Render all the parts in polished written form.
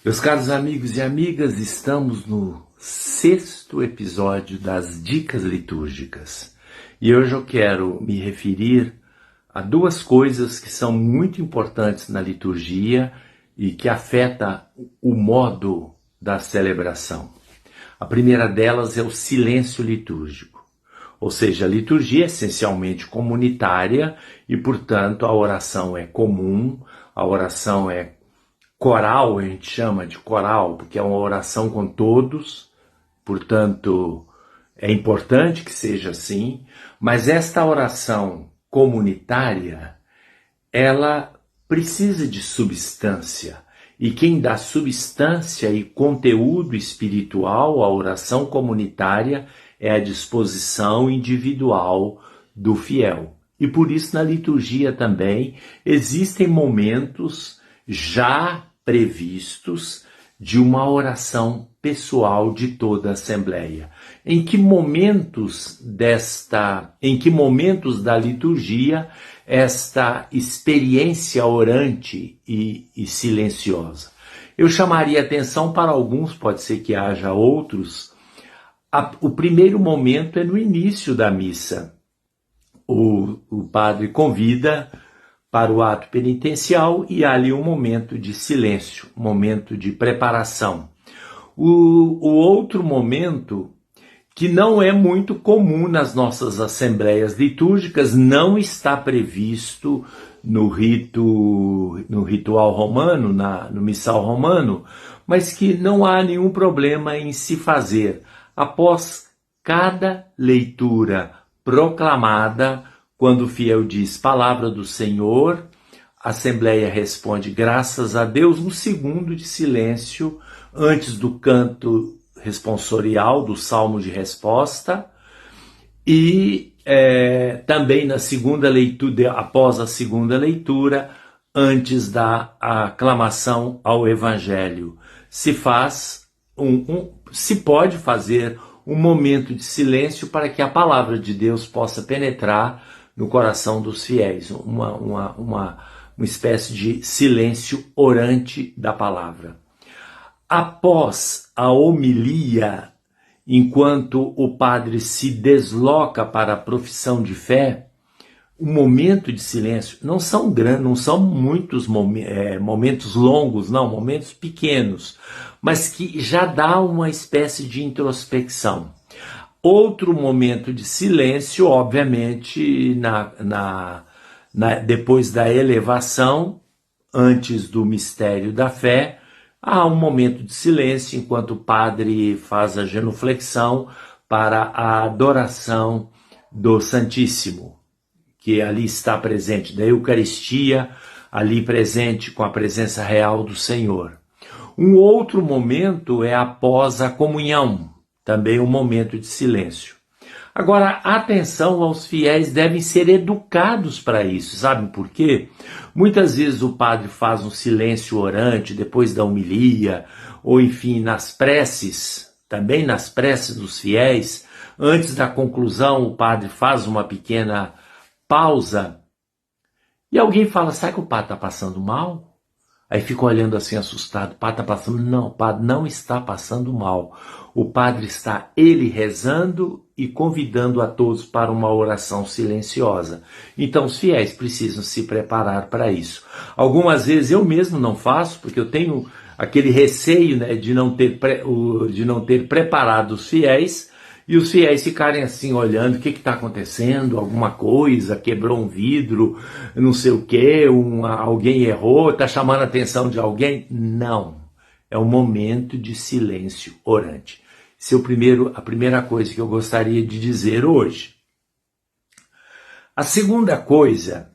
Meus caros amigos e amigas, estamos no 6º episódio das Dicas Litúrgicas. E hoje eu quero me referir a duas coisas que são muito importantes na liturgia e que afetam o modo da celebração. A primeira delas é o silêncio litúrgico. Ou seja, a liturgia é essencialmente comunitária e, portanto, a oração é comum, a oração é coral, a gente chama de coral, porque é uma oração com todos, portanto, é importante que seja assim, mas esta oração comunitária, ela precisa de substância, e quem dá substância e conteúdo espiritual à oração comunitária é a disposição individual do fiel. E por isso na liturgia também existem momentos já previstos de uma oração pessoal de toda a Assembleia. Em que momentos da liturgia esta experiência orante e silenciosa? Eu chamaria atenção para alguns, pode ser que haja outros. O primeiro momento é no início da missa. O padre convida para o ato penitencial e há ali um momento de silêncio, um momento de preparação. O outro momento, que não é muito comum nas nossas assembleias litúrgicas, não está previsto no ritual romano, no missal romano, mas que não há nenhum problema em se fazer. Após cada leitura proclamada, quando o fiel diz palavra do Senhor, a Assembleia responde graças a Deus, um segundo de silêncio antes do canto responsorial, do salmo de resposta, e também na segunda leitura, após a segunda leitura, antes da aclamação ao Evangelho. Se pode fazer um momento de silêncio para que a palavra de Deus possa penetrar no coração dos fiéis, uma espécie de silêncio orante da palavra. Após a homilia, enquanto o padre se desloca para a profissão de fé, um momento de silêncio, não são muitos momentos longos, não, momentos pequenos, mas que já dá uma espécie de introspecção. Outro momento de silêncio, obviamente, depois da elevação, antes do mistério da fé, há um momento de silêncio enquanto o padre faz a genuflexão para a adoração do Santíssimo, que ali está presente, da Eucaristia, ali presente com a presença real do Senhor. Um outro momento é após a comunhão, também um momento de silêncio. Agora, atenção, aos fiéis devem ser educados para isso, sabem por quê? Muitas vezes o padre faz um silêncio orante depois da homilia, ou enfim, nas preces, também nas preces dos fiéis, antes da conclusão o padre faz uma pequena pausa, e alguém fala, será que o padre está passando mal? Aí fica olhando assim assustado, o padre está passando? Não, o padre não está passando mal. O padre está, ele rezando e convidando a todos para uma oração silenciosa. Então os fiéis precisam se preparar para isso. Algumas vezes eu mesmo não faço, porque eu tenho aquele receio, né, de não ter preparado os fiéis, e os fiéis ficarem assim olhando, o que está acontecendo, alguma coisa, quebrou um vidro, não sei o que, alguém errou, está chamando a atenção de alguém. Não, é um momento de silêncio orante. Essa é a primeira coisa que eu gostaria de dizer hoje. A segunda coisa,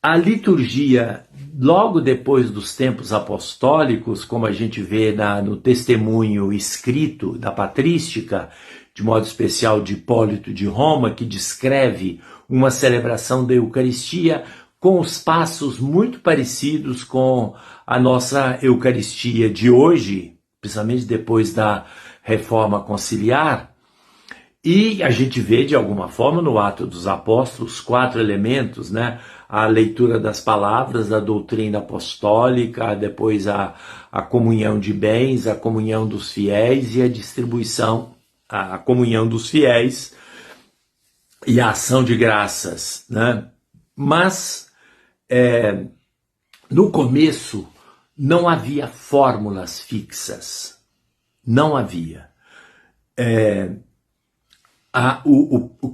a liturgia, logo depois dos tempos apostólicos, como a gente vê no testemunho escrito da patrística, de modo especial de Hipólito de Roma, que descreve uma celebração da Eucaristia com os passos muito parecidos com a nossa Eucaristia de hoje, principalmente depois da Reforma Conciliar, e a gente vê de alguma forma no Ato dos Apóstolos 4 elementos, né? a leitura das palavras, da doutrina apostólica, depois a comunhão de bens, a comunhão dos fiéis e a distribuição, a comunhão dos fiéis e a ação de graças, né? Mas no começo não havia fórmulas fixas, não havia.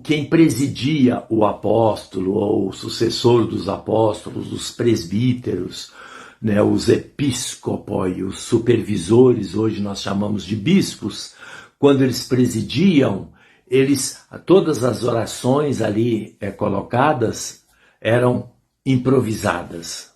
Quem presidia o apóstolo, ou o sucessor dos apóstolos, os presbíteros, né, os episcopoi, os supervisores, hoje nós chamamos de bispos, quando eles presidiam, todas as orações ali colocadas eram improvisadas.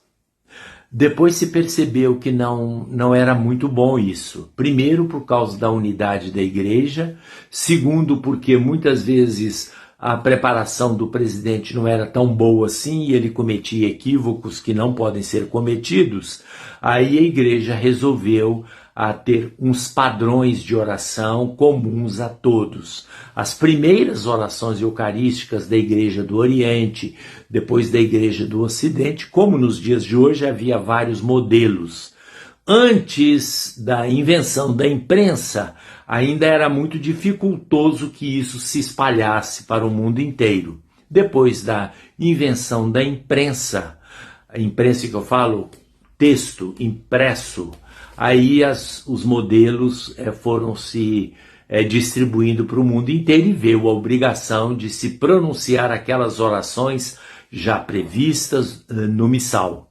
Depois se percebeu que não era muito bom isso. Primeiro, por causa da unidade da igreja. Segundo, porque muitas vezes a preparação do presidente não era tão boa assim e ele cometia equívocos que não podem ser cometidos. Aí a igreja resolveu ter uns padrões de oração comuns a todos. As primeiras orações eucarísticas da Igreja do Oriente, depois da Igreja do Ocidente, como nos dias de hoje, havia vários modelos. Antes da invenção da imprensa, ainda era muito dificultoso que isso se espalhasse para o mundo inteiro. Depois da invenção da imprensa, a imprensa que eu falo, texto impresso, aí os modelos foram se distribuindo para o mundo inteiro e veio a obrigação de se pronunciar aquelas orações já previstas no missal.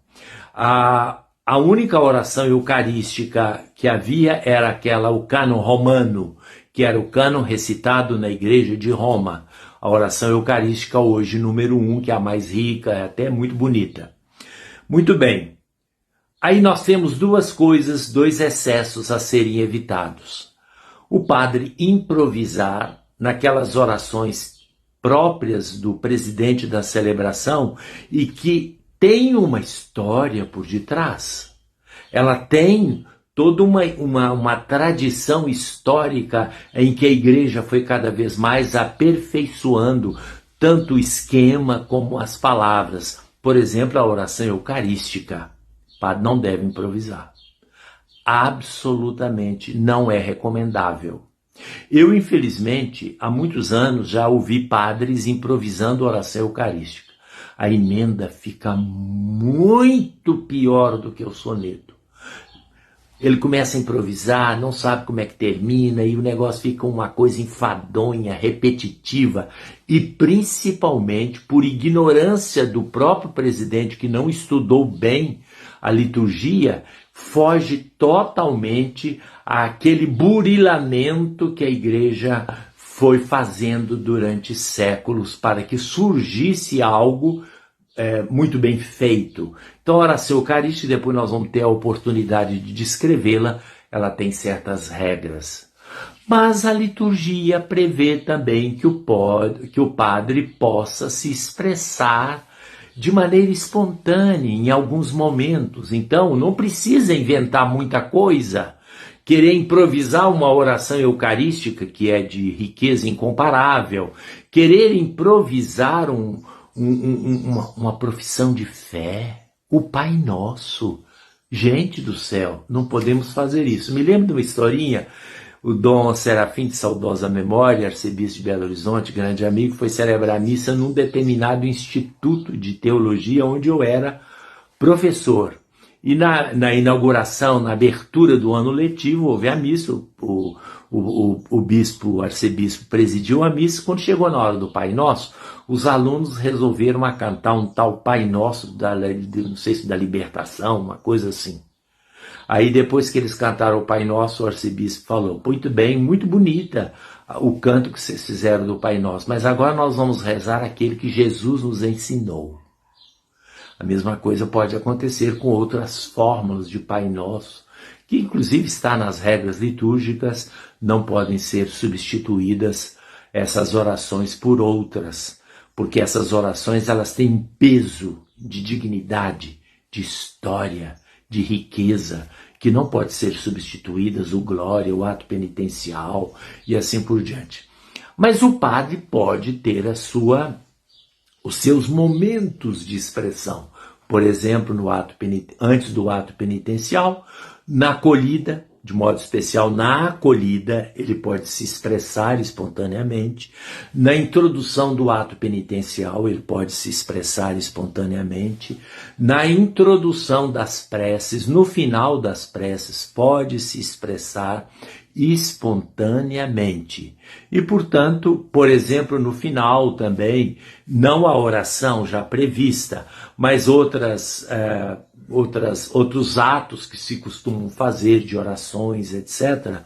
A única oração eucarística que havia era o cânon romano, que era o cânon recitado na igreja de Roma. A oração eucarística hoje, número 1, que é a mais rica, é até muito bonita. Muito bem. Aí nós temos dois excessos a serem evitados. O padre improvisar naquelas orações próprias do presidente da celebração e que tem uma história por detrás. Ela tem toda uma tradição histórica em que a igreja foi cada vez mais aperfeiçoando tanto o esquema como as palavras. Por exemplo, a oração eucarística. O padre não deve improvisar. Absolutamente não é recomendável. Eu, infelizmente, há muitos anos já ouvi padres improvisando oração eucarística. A emenda fica muito pior do que o soneto. Ele começa a improvisar, não sabe como é que termina, e o negócio fica uma coisa enfadonha, repetitiva, e principalmente por ignorância do próprio presidente, que não estudou bem a liturgia, foge totalmente àquele burilamento que a igreja foi fazendo durante séculos para que surgisse algo muito bem feito. Então, a oração eucarística, depois nós vamos ter a oportunidade de descrevê-la, ela tem certas regras. Mas a liturgia prevê também que o padre possa se expressar de maneira espontânea em alguns momentos. Então, não precisa inventar muita coisa, querer improvisar uma oração eucarística que é de riqueza incomparável, querer improvisar uma profissão de fé, o Pai Nosso. Gente do céu, não podemos fazer isso. Me lembro de uma historinha. O Dom Serafim, de saudosa memória, arcebispo de Belo Horizonte, grande amigo, foi celebrar a missa num determinado instituto de teologia onde eu era professor. E na inauguração, na abertura do ano letivo, houve a missa, o bispo, o arcebispo presidiu a missa. Quando chegou na hora do Pai Nosso, os alunos resolveram cantar um tal Pai Nosso, não sei se da libertação, uma coisa assim. Aí depois que eles cantaram o Pai Nosso, o arcebispo falou: muito bem, muito bonita o canto que vocês fizeram do Pai Nosso, mas agora nós vamos rezar aquele que Jesus nos ensinou. A mesma coisa pode acontecer com outras fórmulas de Pai Nosso, que inclusive está nas regras litúrgicas, não podem ser substituídas essas orações por outras, porque essas orações elas têm um peso de dignidade, de história, de riqueza, que não pode ser substituídas, o glória, o ato penitencial e assim por diante. Mas o padre pode ter a sua os seus momentos de expressão. Por exemplo, antes do ato penitencial, na acolhida, de modo especial na acolhida, ele pode se expressar espontaneamente. Na introdução do ato penitencial, ele pode se expressar espontaneamente. Na introdução das preces, no final das preces, pode se expressar espontaneamente. E, portanto, por exemplo, no final também, não a oração já prevista, mas outros atos que se costumam fazer de orações, etc.,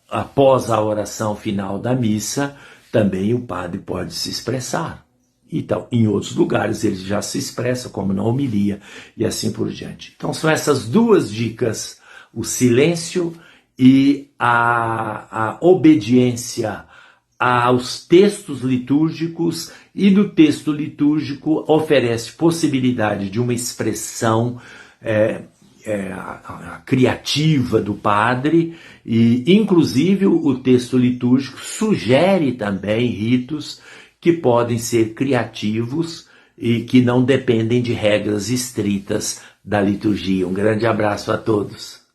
após a oração final da missa, também o padre pode se expressar. Então, em outros lugares ele já se expressa, como na homilia e assim por diante. Então, são essas duas dicas: o silêncio e a obediência aos textos litúrgicos, e no texto litúrgico oferece possibilidade de uma expressão criativa do padre, e inclusive o texto litúrgico sugere também ritos que podem ser criativos e que não dependem de regras estritas da liturgia. Um grande abraço a todos.